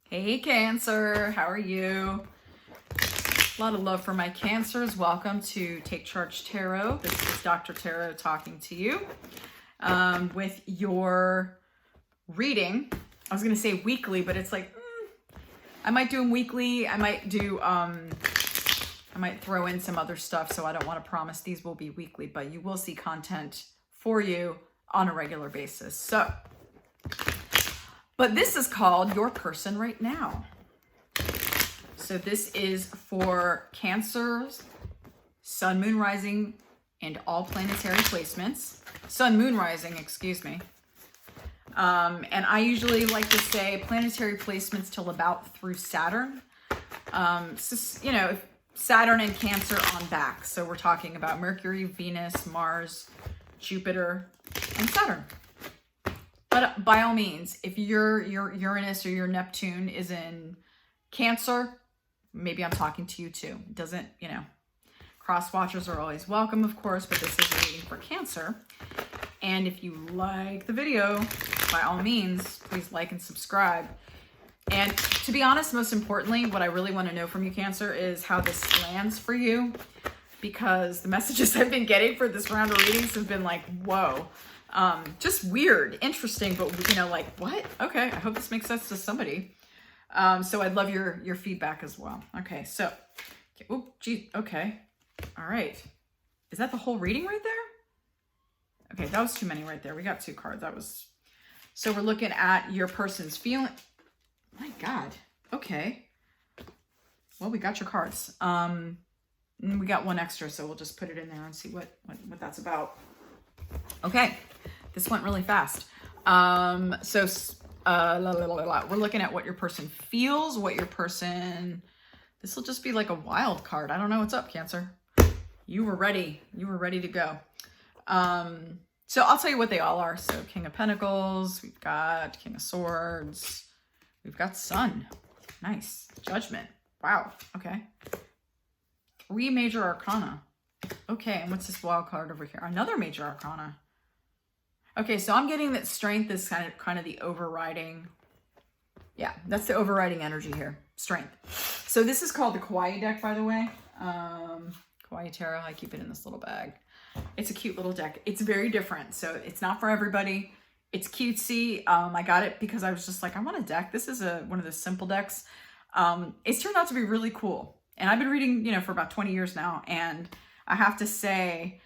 Hey Cancer, how are you? A lot of love for my Cancers. Welcome to Take Charge Tarot. This is Dr. Tarot talking to you with your reading. I was going to say weekly, but it's like, I might do them weekly. I might throw in some other stuff, so I don't want to promise these will be weekly, but you will see content for you on a regular basis. But this is called Your Person Right Now. So this is for Cancers, Sun, Moon, Rising, and all planetary placements. Sun, Moon, Rising, excuse me. And I usually like to say planetary placements till about through Saturn. Saturn and Cancer on back. So we're talking about Mercury, Venus, Mars, Jupiter, and Saturn. But by all means, if your Uranus or your Neptune is in Cancer, maybe I'm talking to you too. Doesn't, cross watchers are always welcome, of course, but this is a reading for Cancer. And if you like the video, by all means, please like and subscribe. And to be honest, most importantly, what I really want to know from you, Cancer, is how this lands for you. Because the messages I've been getting for this round of readings have been like, whoa. Just weird, interesting, but like, what? Okay, I hope this makes sense to somebody. So I'd love your feedback as well. Okay, so, oh, gee, okay. All right. Is that the whole reading right there? Okay, that was too many right there. We got 2 cards. So we're looking at your person's feeling. My God. Okay. Well, we got your cards. We got 1 extra, so we'll just put it in there and see what that's about. Okay. This went really fast. We're looking at what your person feels, this will just be like a wild card. I don't know what's up, Cancer. You were ready. You were ready to go. So I'll tell you what they all are. So King of Pentacles, we've got King of Swords, we've got Sun. Nice. Judgment. Wow. Okay. 3 major arcana. Okay, and what's this wild card over here? Another major arcana. Okay, so I'm getting that strength is kind of the overriding. Yeah, that's the overriding energy here. Strength. So this is called the Kawaii deck, by the way. Kawaii Tarot. I keep it in this little bag. It's a cute little deck. It's very different, so it's not for everybody. It's cutesy. I got it because I was just like, I want a deck. This is one of the simple decks. It's turned out to be really cool. And I've been reading, for about 20 years now, and I have to say,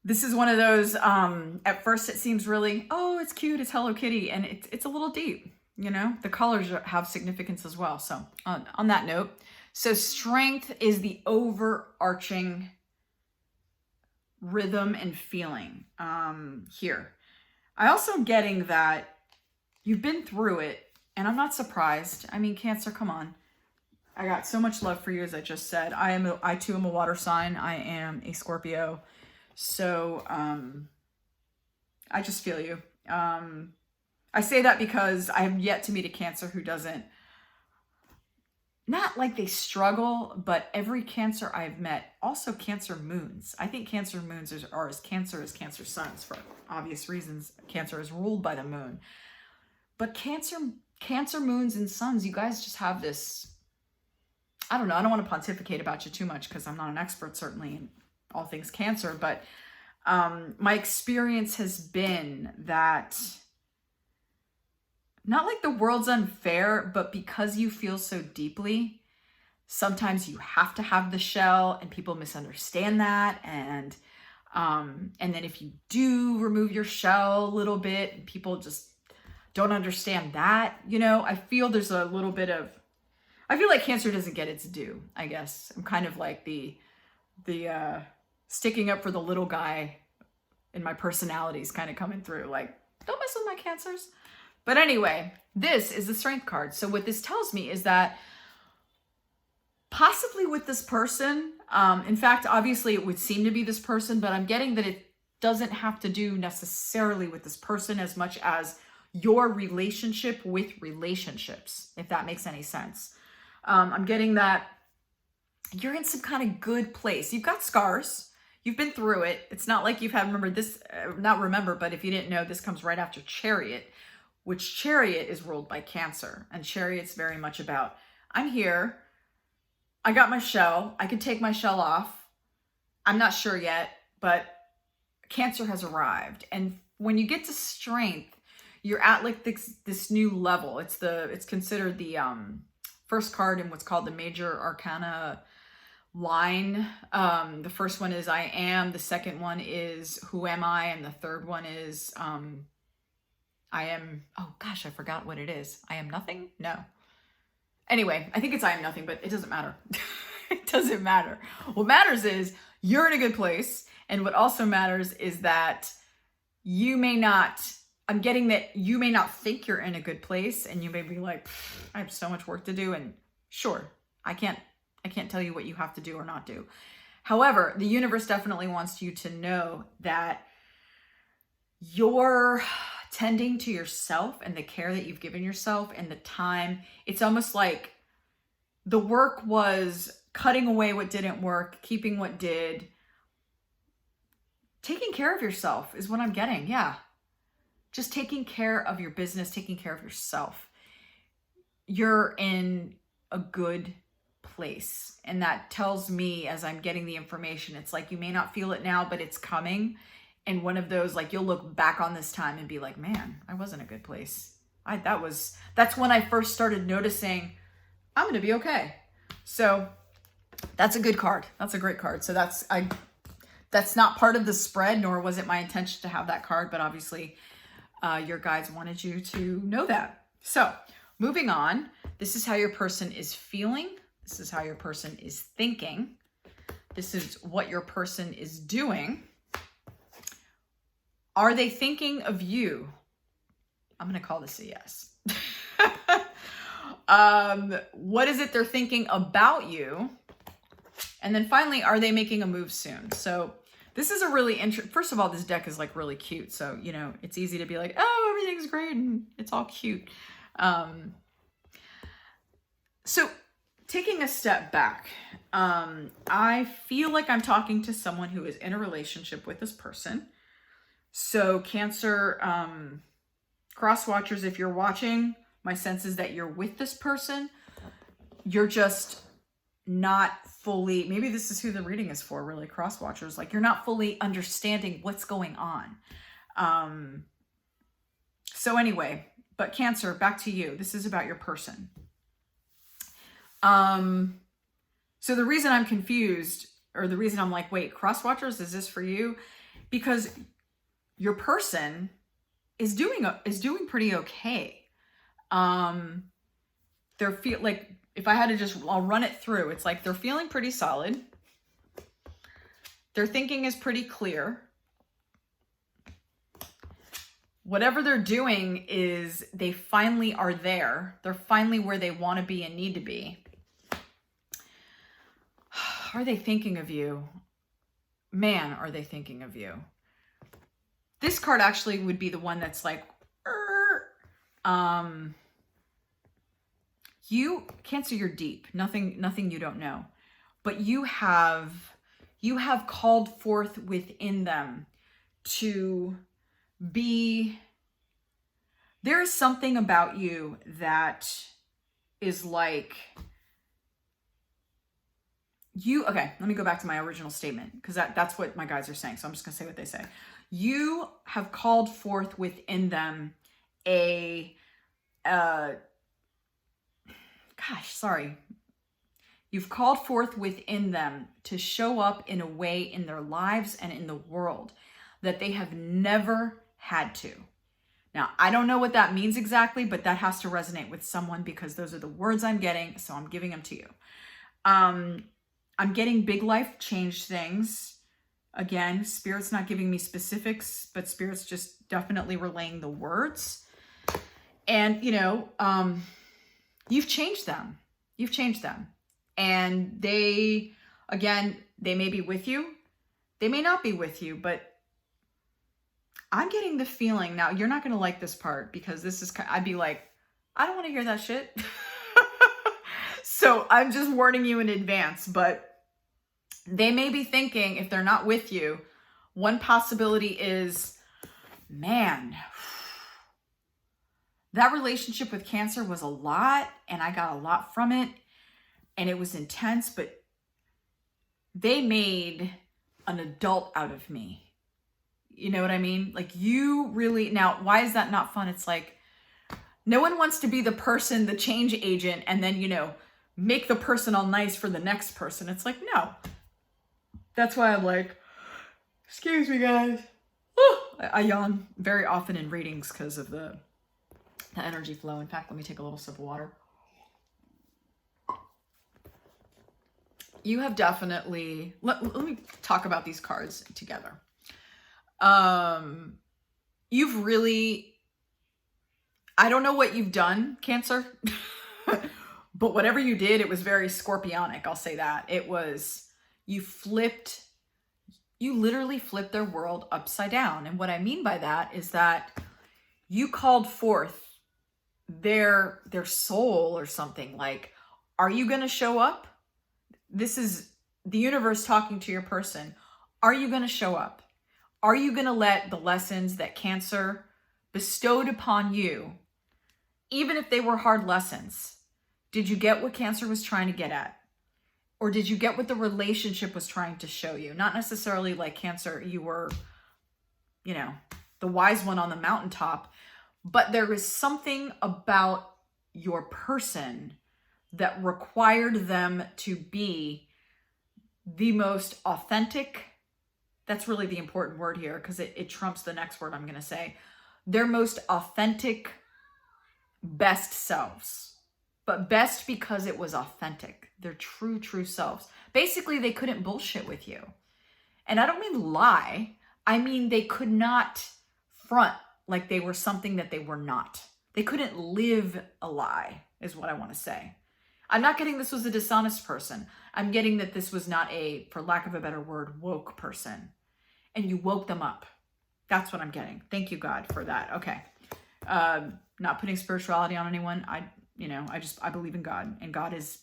this is one of those, at first it seems really, oh, it's cute, it's Hello Kitty, and it's a little deep, The colors have significance as well. So on that note, so strength is the overarching rhythm and feeling here. I also am getting that you've been through it, and I'm not surprised. I mean, Cancer, come on. I got so much love for you, as I just said. I too am a water sign. I am a Scorpio. So, I just feel you. I say that because I have yet to meet a Cancer who doesn't, not like they struggle, but every Cancer I've met, also Cancer moons. I think Cancer moons are as Cancer suns for obvious reasons. Cancer is ruled by the moon. But Cancer moons and suns, you guys just have this, I don't know. I don't want to pontificate about you too much because I'm not an expert, certainly, in all things Cancer. But my experience has been that not like the world's unfair, but because you feel so deeply, sometimes you have to have the shell, and people misunderstand that. And then if you do remove your shell a little bit, people just don't understand that. I feel there's a little bit of, I feel like Cancer doesn't get its due, I guess. I'm kind of like the sticking up for the little guy in my personality is kind of coming through. Like, don't mess with my Cancers. But anyway, this is the Strength card. So what this tells me is that possibly with this person, in fact, obviously it would seem to be this person, but I'm getting that it doesn't have to do necessarily with this person as much as your relationship with relationships, if that makes any sense. I'm getting that you're in some kind of good place. You've got scars. You've been through it. It's not like you've had, but if you didn't know, this comes right after Chariot, which Chariot is ruled by Cancer. And Chariot's very much about, I'm here, I got my shell, I could take my shell off, I'm not sure yet, but Cancer has arrived. And when you get to Strength, you're at like this new level. It's considered the first card in what's called the Major Arcana line. The first one is I am, the second one is who am I, and the third one is I am, oh gosh, I forgot what it is. I am nothing? No. Anyway, I think it's I am nothing, but it doesn't matter. It doesn't matter. What matters is you're in a good place. And what also matters is that you may not, I'm getting that you may not think you're in a good place, and you may be like, I have so much work to do. And sure, I can't tell you what you have to do or not do. However, the universe definitely wants you to know that you're tending to yourself and the care that you've given yourself and the time. It's almost like the work was cutting away what didn't work, keeping what did. Taking care of yourself is what I'm getting. Yeah. Just taking care of your business, taking care of yourself. You're in a good place. And that tells me, as I'm getting the information, it's like you may not feel it now, but it's coming. And one of those, like, you'll look back on this time and be like, man, I was in a good place. That's when I first started noticing I'm going to be okay. So that's a good card. That's a great card. So that's not part of the spread, nor was it my intention to have that card, but obviously your guides wanted you to know that. So moving on, this is how your person is feeling. This is how your person is thinking. This is what your person is doing. Are they thinking of you? I'm going to call this a yes. What is it they're thinking about you? And then finally, are they making a move soon? So this is a really interesting, first of all, this deck is like really cute. So, you know, it's easy to be like, oh, everything's great and it's all cute. So taking a step back, I feel like I'm talking to someone who is in a relationship with this person. So Cancer, cross watchers, if you're watching, my sense is that you're with this person. You're just not fully, maybe this is who the reading is for, really, cross watchers. Like, you're not fully understanding what's going on. So anyway, but Cancer, back to you. This is about your person. So the reason I'm confused, or the reason I'm like, wait, cross watchers, is this for you? Because your person is doing pretty okay. They're feel like, if I had to I'll run it through. It's like they're feeling pretty solid. Their thinking is pretty clear. Whatever they're doing is they finally are there. They're finally where they want to be and need to be. Are they thinking of you? Man, are they thinking of you? This card actually would be the one that's like, you, Cancer, you're deep. Nothing you don't know. But you have called forth within them to be, there is something about you that is like, okay, let me go back to my original statement, because that's what my guys are saying. So I'm just going to say what they say. You have called forth within them You've called forth within them to show up in a way in their lives and in the world that they have never had to. Now, I don't know what that means exactly, but that has to resonate with someone, because those are the words I'm getting, so I'm giving them to you. I'm getting big life change things. Again, Spirit's not giving me specifics, but Spirit's just definitely relaying the words. And, you know, you've changed them. You've changed them. And they may be with you. They may not be with you, but I'm getting the feeling, now you're not going to like this part, because this is, I'd be like, I don't want to hear that shit. So I'm just warning you in advance, but they may be thinking, if they're not with you, one possibility is, man, That relationship with Cancer was a lot, and I got a lot from it, and it was intense, but they made an adult out of me. You know what I mean? Like, you really, now, why is that not fun? It's like, no one wants to be the person, the change agent, and then, make the person all nice for the next person. It's like, no. That's why I'm like, excuse me, guys. I yawn very often in readings because of the energy flow. In fact, let me take a little sip of water. You have definitely, let me talk about these cards together. You've really, I don't know what you've done, Cancer, but whatever you did, it was very scorpionic. I'll say that. It was, you literally flipped their world upside down. And what I mean by that is that you called forth their soul or something. Like, are you going to show up? This is the universe talking to your person. Are you going to show up? Are you going to let the lessons that Cancer bestowed upon you, even if they were hard lessons, did you get what Cancer was trying to get at? Or did you get what the relationship was trying to show you? Not necessarily like Cancer, you were, the wise one on the mountaintop, but there is something about your person that required them to be the most authentic. That's really the important word here, because it trumps the next word I'm going to say. Their most authentic, best selves. But best because it was authentic. Their true selves. Basically, they couldn't bullshit with you. And I don't mean lie. I mean, they could not front like they were something that they were not. They couldn't live a lie, is what I want to say. I'm not getting this was a dishonest person. I'm getting that this was not a, for lack of a better word, woke person. And you woke them up. That's what I'm getting. Thank you, God, for that. Okay. Not putting spirituality on anyone. I believe in God, and God is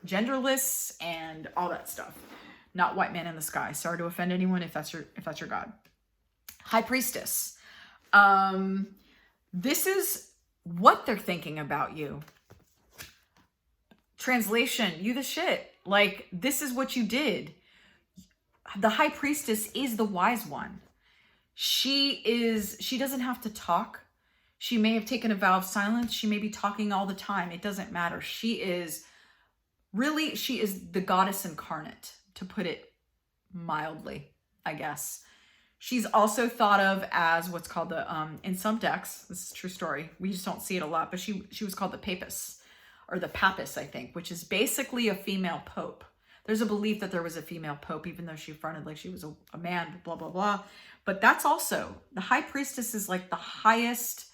genderless and all that stuff. Not white man in the sky. Sorry to offend anyone if that's your God. High Priestess. This is what they're thinking about you. Translation, you the shit. Like, this is what you did. The High Priestess is the wise one. She doesn't have to talk. She may have taken a vow of silence. She may be talking all the time. It doesn't matter. She is the goddess incarnate, to put it mildly, I guess. She's also thought of as what's called the, in some decks, this is a true story, we just don't see it a lot, but she was called the Papus, or the Papist, I think, which is basically a female pope. There's a belief that there was a female pope, even though she fronted like she was a man, blah, blah, blah. But that's also, the High Priestess is like the highest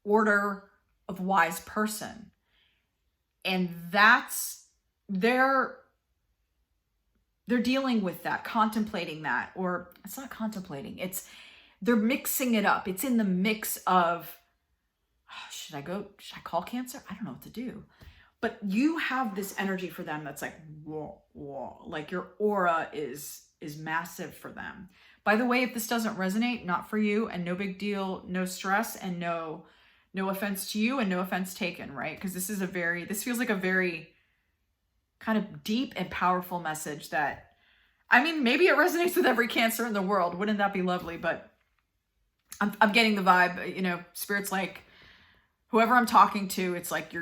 order of wise person. And they're dealing with that, contemplating that, or it's not contemplating, they're mixing it up. It's in the mix of, should I call Cancer? I don't know what to do. But you have this energy for them that's like, whoa, whoa. Like, your aura is massive for them. By the way, if this doesn't resonate, not for you, and no big deal, no stress, and no offense to you, and no offense taken, right? Because this feels like a very kind of deep and powerful message that, I mean, maybe it resonates with every Cancer in the world. Wouldn't that be lovely? But I'm getting the vibe, Spirit's like, whoever I'm talking to, it's like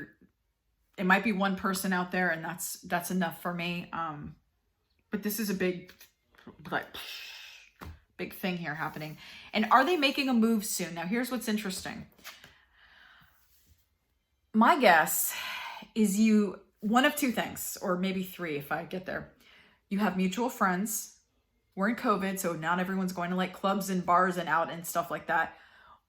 it might be one person out there, and that's enough for me. But this is a big thing here happening. And are they making a move soon? Now, here's what's interesting. My guess is one of two things, or maybe three if I get there. You have mutual friends. We're in COVID, so not everyone's going to like clubs and bars and out and stuff like that.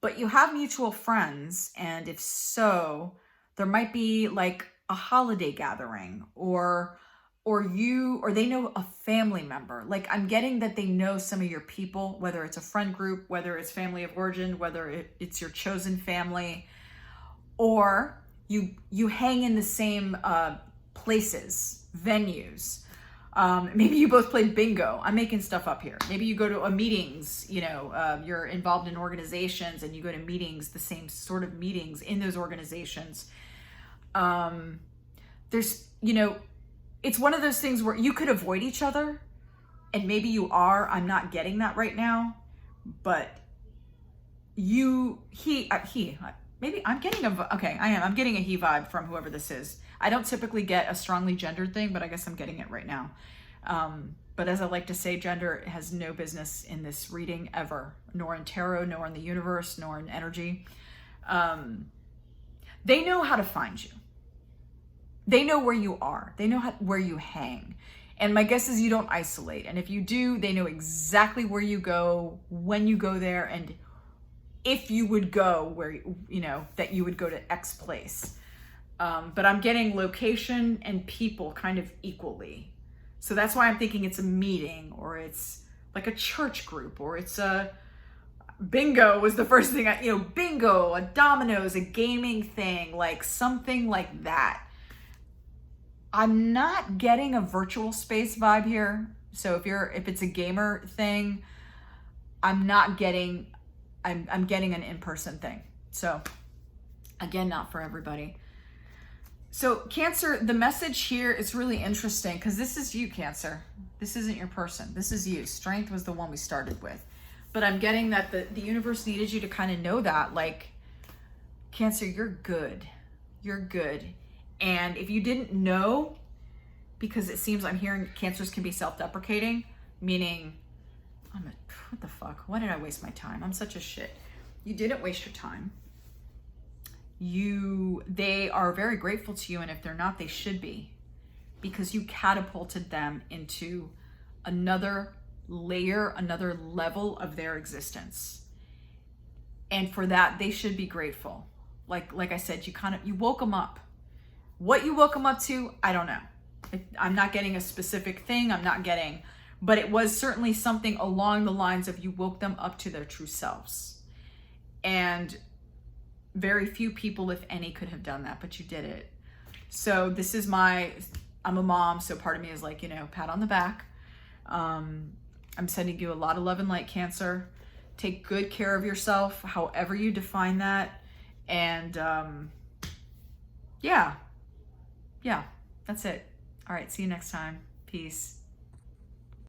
But you have mutual friends, and if so, there might be like a holiday gathering, or they know a family member. Like, I'm getting that they know some of your people, whether it's a friend group, whether it's family of origin, whether it's your chosen family, or you hang in the same places, venues. Maybe you both played bingo. I'm making stuff up here. Maybe you go to a meetings, you're involved in organizations and you go to meetings, the same sort of meetings in those organizations. There's, it's one of those things where you could avoid each other, and maybe you are. I'm not getting that right now, but maybe I'm getting I'm getting a he vibe from whoever this is. I don't typically get a strongly gendered thing, but I guess I'm getting it right now. But as I like to say, gender has no business in this reading ever, nor in tarot, nor in the universe, nor in energy. They know how to find you. They know where you are. They know where you hang. And my guess is you don't isolate. And if you do, they know exactly where you go, when you go there, and if you would go where, that you would go to X place. But I'm getting location and people kind of equally. So that's why I'm thinking it's a meeting, or it's like a church group, or it's a bingo was the first thing bingo, a dominoes, a gaming thing, like something like that. I'm not getting a virtual space vibe here. So if it's a gamer thing, I'm getting an in-person thing. So again, not for everybody. So Cancer, the message here is really interesting because this is you, Cancer. This isn't your person. This is you. Strength was the one we started with. But I'm getting that the universe needed you to kind of know that, like, Cancer, you're good. You're good. And if you didn't know, because it seems I'm hearing Cancers can be self-deprecating, meaning, what the fuck? Why did I waste my time? I'm such a shit. You didn't waste your time. They are very grateful to you, and if they're not, they should be, because you catapulted them into another layer, another level of their existence. And for that, they should be grateful. Like I said, you woke them up. What you woke them up to, I don't know. I'm not getting a specific thing. But it was certainly something along the lines of you woke them up to their true selves. And very few people, if any, could have done that, but you did it. So I'm a mom, so part of me is like, pat on the back. I'm sending you a lot of love and light, Cancer. Take good care of yourself, however you define that. And yeah, that's it. All right, see you next time. Peace.